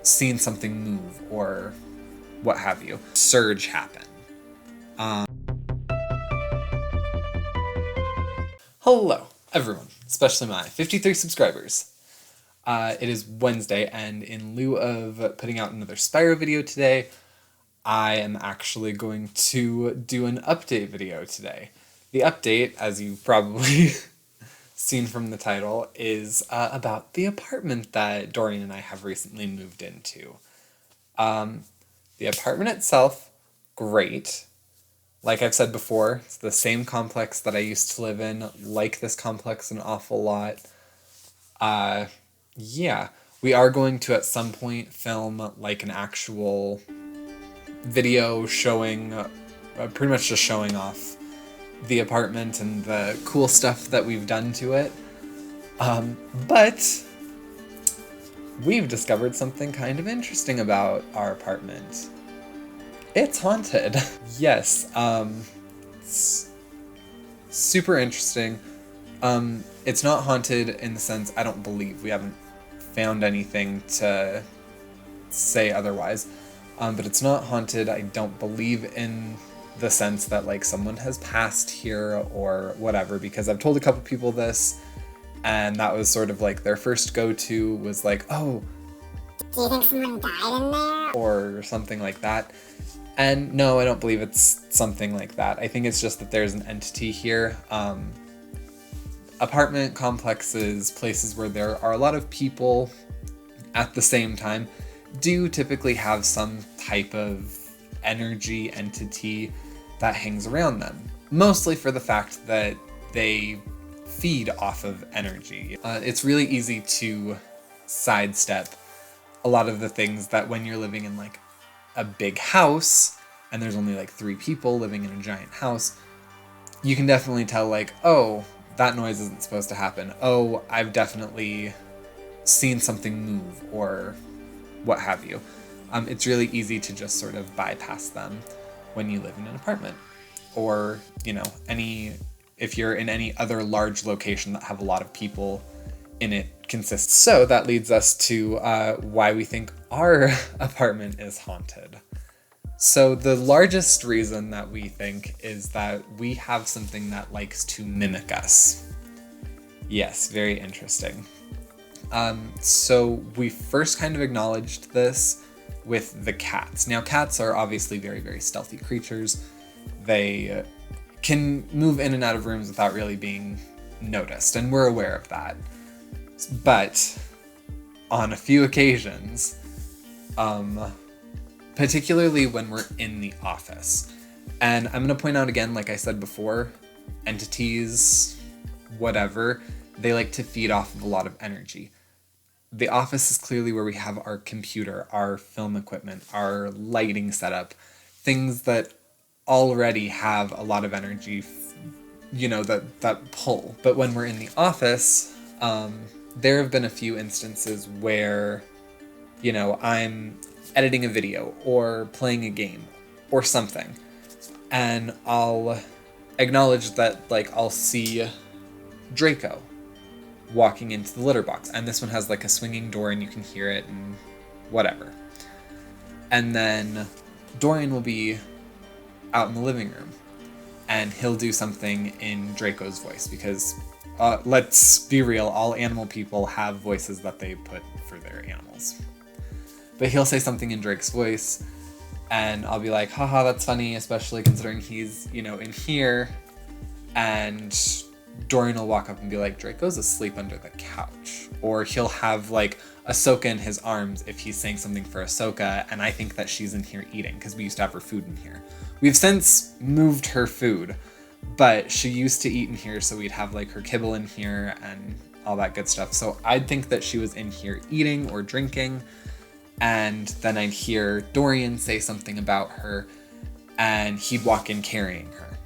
seen something move or what have you. Surge happen. Hello, everyone, especially my 53 subscribers. It is Wednesday, and in lieu of putting out another Spyro video today, I am actually going to do an update video today. The update, as you've probably seen from the title, is about the apartment that Dorian and I have recently moved into. The apartment itself, great. Like I've said before, it's the same complex that I used to live in, like this complex an awful lot. Yeah, we are going to at some point film like an actual video showing, pretty much just showing off the apartment and the cool stuff that we've done to it. But we've discovered something kind of interesting about our apartment. It's haunted. Yes, it's super interesting. It's not haunted in the sense, I don't believe, we haven't found anything to say otherwise. But it's not haunted, I don't believe, in the sense that like someone has passed here or whatever, because I've told a couple people this, and that was sort of like their first go-to was like, oh, do you think someone died in there? Or something like that. And no, I don't believe it's something like that. I think it's just that there's an entity here. Apartment complexes, places where there are a lot of people at the same time, do typically have some type of energy entity that hangs around them. Mostly for the fact that they feed off of energy. It's really easy to sidestep a lot of the things that when you're living in like a big house and there's only like 3 people living in a giant house, you can definitely tell like, oh, that noise isn't supposed to happen. Oh, I've definitely seen something move or what have you. It's really easy to just sort of bypass them when you live in an apartment, or, you know, if you're in any other large location that have a lot of people in it consists. So that leads us to why we think our apartment is haunted. So the largest reason that we think is that we have something that likes to mimic us. Yes, very interesting. So we first kind of acknowledged this with the cats. Now, cats are obviously very, very stealthy creatures. They can move in and out of rooms without really being noticed, and we're aware of that. But on a few occasions, particularly when we're in the office, and I'm going to point out again, like I said before, entities, whatever, they like to feed off of a lot of energy. The office is clearly where we have our computer, our film equipment, our lighting setup, things that already have a lot of energy, you know, that pull. But when we're in the office, there have been a few instances where, you know, I'm editing a video or playing a game or something, and I'll acknowledge that, like, I'll see Draco walking into the litter box, and this one has like a swinging door and you can hear it and whatever. And then Dorian will be out in the living room and he'll do something in Draco's voice, because let's be real, all animal people have voices that they put for their animals. But he'll say something in Drake's voice and I'll be like, haha, that's funny, especially considering he's, you know, in here. And Dorian will walk up and be like, Draco's asleep under the couch. Or he'll have like Ahsoka in his arms if he's saying something for Ahsoka, and I think that she's in here eating, because we used to have her food in here. We've since moved her food, but she used to eat in here, so we'd have like her kibble in here and all that good stuff. So I'd think that she was in here eating or drinking, and then I'd hear Dorian say something about her, and he'd walk in carrying her.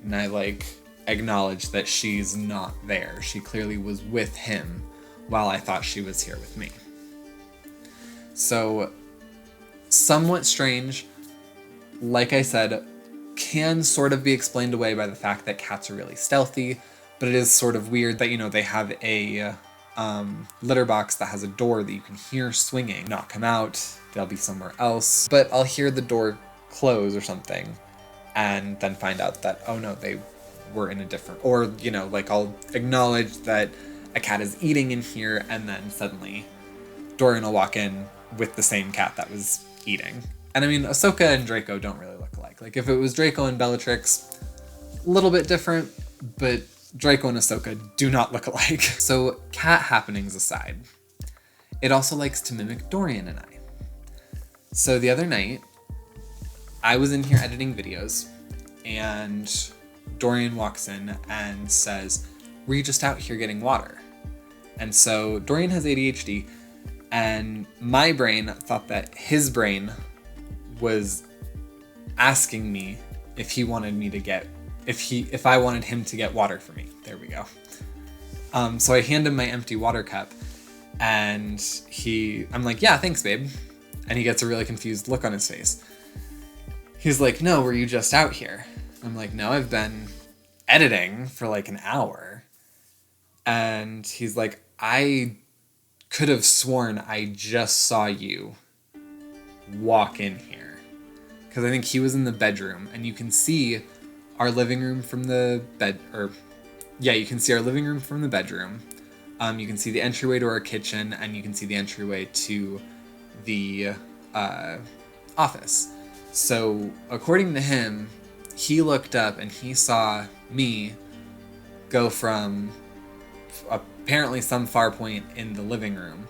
And I like acknowledge that she's not there. She clearly was with him while I thought she was here with me. So, somewhat strange. Like I said, can sort of be explained away by the fact that cats are really stealthy, but it is sort of weird that, you know, they have a litter box that has a door that you can hear swinging. Not come out, they'll be somewhere else. But I'll hear the door close or something and then find out that, oh no, they were in a different, or, you know, like I'll acknowledge that a cat is eating in here, and then suddenly Dorian will walk in with the same cat that was eating. And I mean, Ahsoka and Draco don't really look alike. Like if it was Draco and Bellatrix, a little bit different, but Draco and Ahsoka do not look alike. So cat happenings aside, it also likes to mimic Dorian and I. So the other night, I was in here editing videos, and Dorian walks in and says, "Were you just out here getting water?" And so Dorian has ADHD, and my brain thought that his brain was asking me if he wanted me to get, if I wanted him to get water for me. There we go. So I hand him my empty water cup, and I'm like, "Yeah, thanks, babe." And he gets a really confused look on his face. He's like, "No, were you just out here?" I'm like, "No, I've been editing for like an hour." And he's like, "I could have sworn I just saw you walk in here." Because I think he was in the bedroom, and you can see our living room from the you can see our living room from the bedroom. You can see the entryway to our kitchen, and you can see the entryway to the office. So according to him, he looked up and he saw me go from apparently some far point in the living room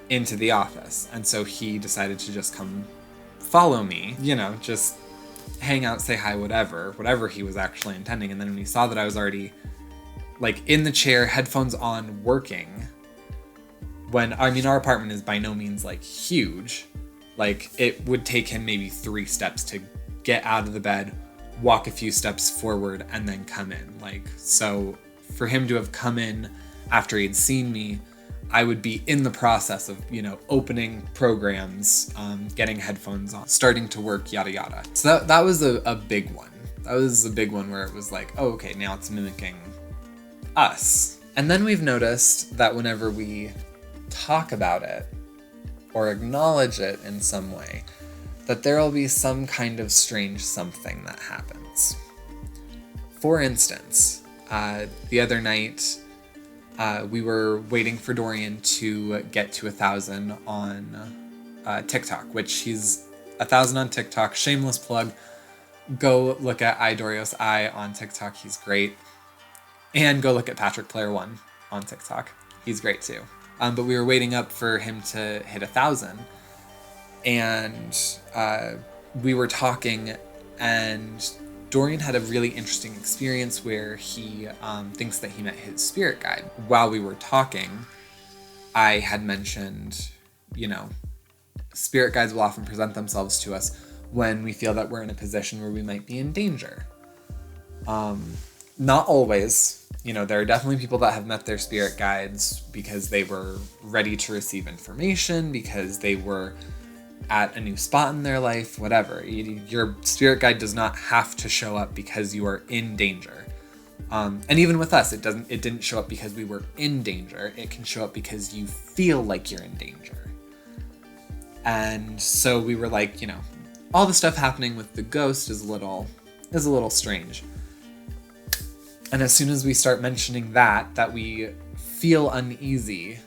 into the office. And so he decided to just come follow me, you know, just hang out, say hi, whatever he was actually intending. And then when he saw that I was already like in the chair, headphones on, working, our apartment is by no means like huge. Like it would take him maybe 3 steps to get out of the bed, walk a few steps forward, and then come in. Like, so for him to have come in after he'd seen me, I would be in the process of, you know, opening programs, getting headphones on, starting to work, yada yada. So that was a big one. That was a big one where it was like, oh, okay, now it's mimicking us. And then we've noticed that whenever we talk about it or acknowledge it in some way, that there will be some kind of strange something that happens. For instance, the other night, we were waiting for Dorian to get to 1,000 on TikTok, which he's 1,000 on TikTok. Shameless plug. Go look at idorios on TikTok. He's great. And go look at Patrick Player 1 on TikTok. He's great too. But we were waiting up for him to hit 1,000. And we were talking, and Dorian had a really interesting experience where he thinks that he met his spirit guide. While we were talking, I had mentioned, you know, spirit guides will often present themselves to us when we feel that we're in a position where we might be in danger. Not always. You know, there are definitely people that have met their spirit guides because they were ready to receive information, because they were at a new spot in their life, whatever. Your spirit guide does not have to show up because you are in danger. And even with us, it didn't show up because we were in danger. It can show up because you feel like you're in danger. And so we were like, you know, all the stuff happening with the ghost is a little strange. And as soon as we start mentioning that we feel uneasy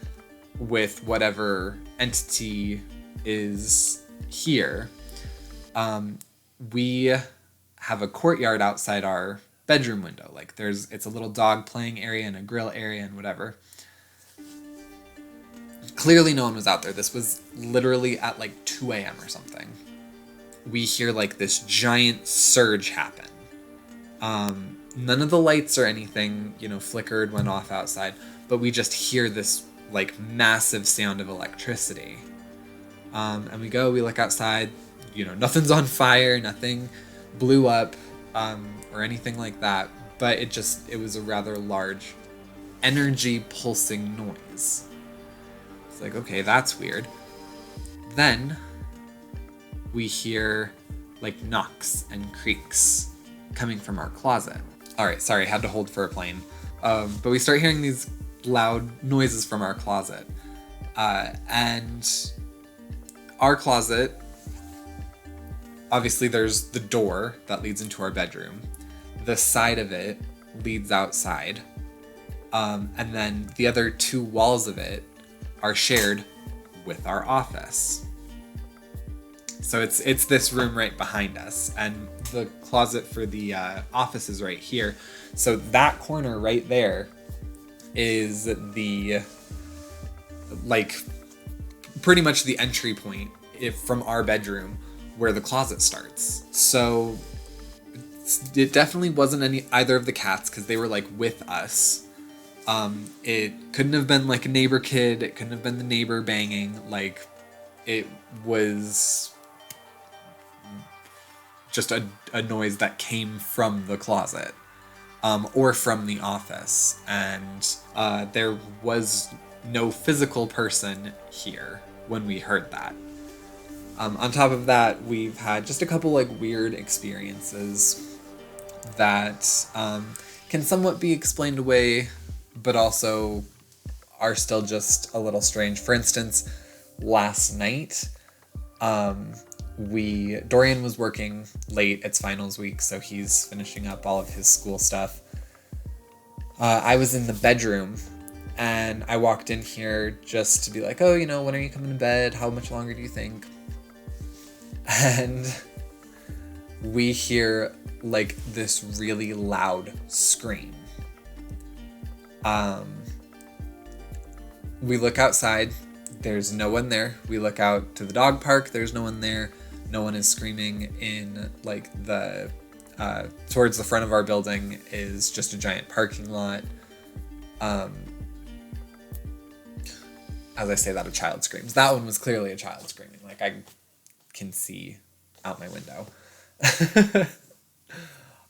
with whatever entity is here, we have a courtyard outside our bedroom window. Like it's a little dog playing area and a grill area and whatever. Clearly no one was out there. This was literally at like 2 a.m. or something. We hear like this giant surge happen. None of the lights or anything, you know, flickered, went off outside, but we just hear this like massive sound of electricity. And we look outside, you know, nothing's on fire, nothing blew up, or anything like that, but it was a rather large energy pulsing noise. It's like, okay, that's weird. Then we hear like knocks and creaks coming from our closet. All right, sorry, had to hold for a plane. But we start hearing these loud noises from our closet. And our closet, obviously there's the door that leads into our bedroom. The side of it leads outside. And then the other 2 walls of it are shared with our office. So it's this room right behind us, and the closet for the office is right here. So that corner right there is the, like, pretty much the entry point from our bedroom where the closet starts. So it definitely wasn't either of the cats, because they were like with us. It couldn't have been like a neighbor kid. It couldn't have been the neighbor banging. Like, it was just a noise that came from the closet, or from the office. And there was no physical person here when we heard that. On top of that, we've had just a couple like weird experiences that can somewhat be explained away, but also are still just a little strange. For instance, last night, Dorian was working late. It's finals week, so he's finishing up all of his school stuff. I was in the bedroom, and I walked in here just to be like, oh, when are you coming to bed? How much longer do you think? And we hear like this really loud scream. We look outside, there's no one there. We look out to the dog park, there's no one there. No one is screaming. In like the towards the front of our building is just a giant parking lot. As I say that, a child screams. That one was clearly a child screaming. Like, I can see out my window.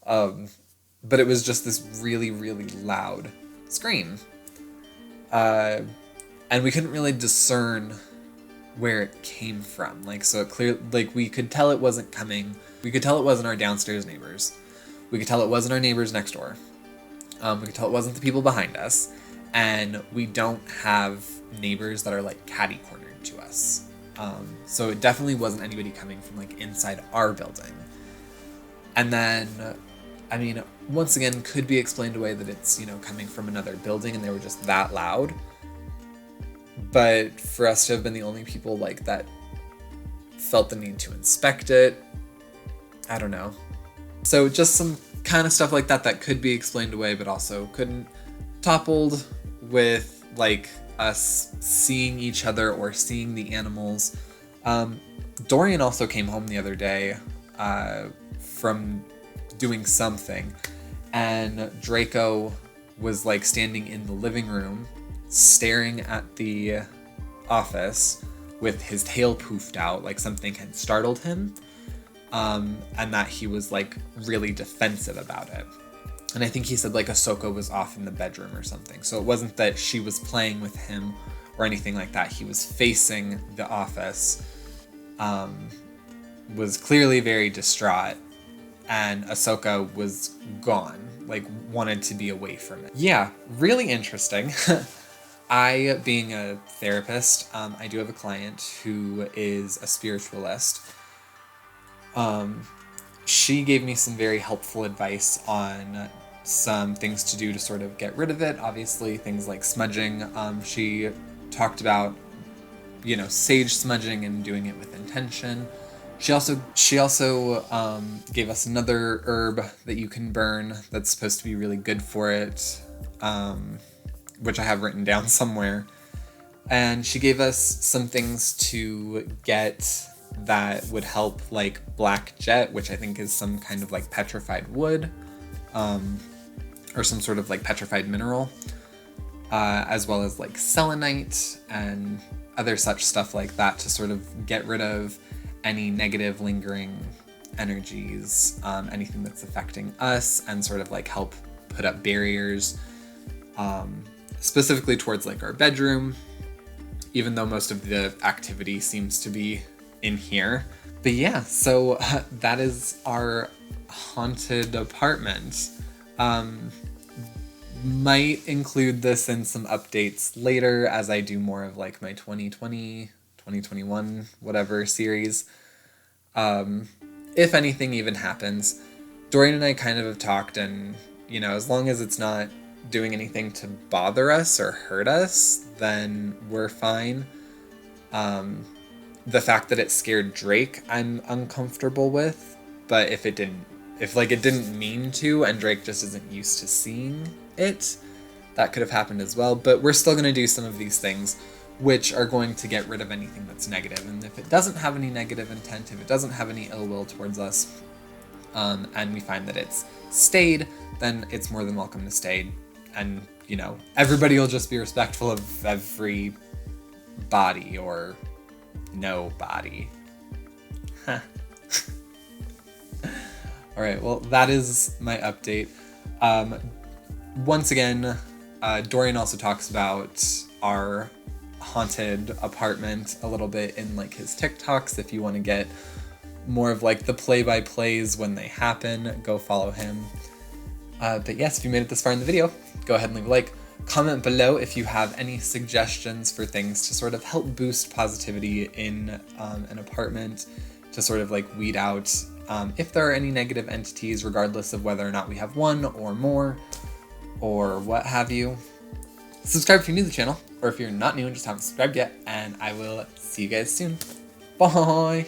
But it was just this really, really loud scream. And we couldn't really discern where it came from. Like, so we could tell it wasn't coming. We could tell it wasn't our downstairs neighbors. We could tell it wasn't our neighbors next door. We could tell it wasn't the people behind us. And we don't have neighbors that are like catty cornered to us. So it definitely wasn't anybody coming from like inside our building. And then, I mean, once again, could be explained away that it's, coming from another building and they were just that loud. But for us to have been the only people like that felt the need to inspect it, I don't know. So just some kind of stuff like that could be explained away, but also couldn't. Toppled with like us seeing each other or seeing the animals. Dorian also came home the other day from doing something, and Draco was like standing in the living room staring at the office with his tail poofed out, like something had startled him, and that he was like really defensive about it. And I think he said like Ahsoka was off in the bedroom or something. So it wasn't that she was playing with him or anything like that. He was facing the office, was clearly very distraught, and Ahsoka was gone, like wanted to be away from it. Yeah, really interesting. I, being a therapist, I do have a client who is a spiritualist. She gave me some very helpful advice on some things to do to sort of get rid of it. Obviously, things like smudging. She talked about, sage smudging and doing it with intention. She also gave us another herb that you can burn that's supposed to be really good for it, which I have written down somewhere. And she gave us some things to get that would help, like black jet, which I think is some kind of like petrified wood, or some sort of like petrified mineral, as well as like selenite and other such stuff like that to sort of get rid of any negative lingering energies, anything that's affecting us, and sort of like help put up barriers, specifically towards like our bedroom, even though most of the activity seems to be in here. But yeah, so that is our haunted apartment. might include this in some updates later as I do more of like my 2020, 2021, whatever series. If anything even happens. Dorian and I kind of have talked, and, you know, as long as it's not doing anything to bother us or hurt us, then we're fine. The fact that it scared Drake, I'm uncomfortable with, but if it didn't mean to, and Drake just isn't used to seeing it, that could have happened as well. But we're still going to do some of these things, which are going to get rid of anything that's negative. And if it doesn't have any negative intent, if it doesn't have any ill will towards us, and we find that it's stayed, then it's more than welcome to stay. And, you know, everybody will just be respectful of every body or no body. Huh. Alright, well, that is my update. Once again, Dorian also talks about our haunted apartment a little bit in like his TikToks. If you want to get more of like the play-by-plays when they happen, go follow him. But yes, if you made it this far in the video, go ahead and leave a like. Comment below if you have any suggestions for things to sort of help boost positivity in an apartment, to sort of like weed out if there are any negative entities, regardless of whether or not we have one or more, or what have you. Subscribe if you're new to the channel, or if you're not new and just haven't subscribed yet, and I will see you guys soon. Bye!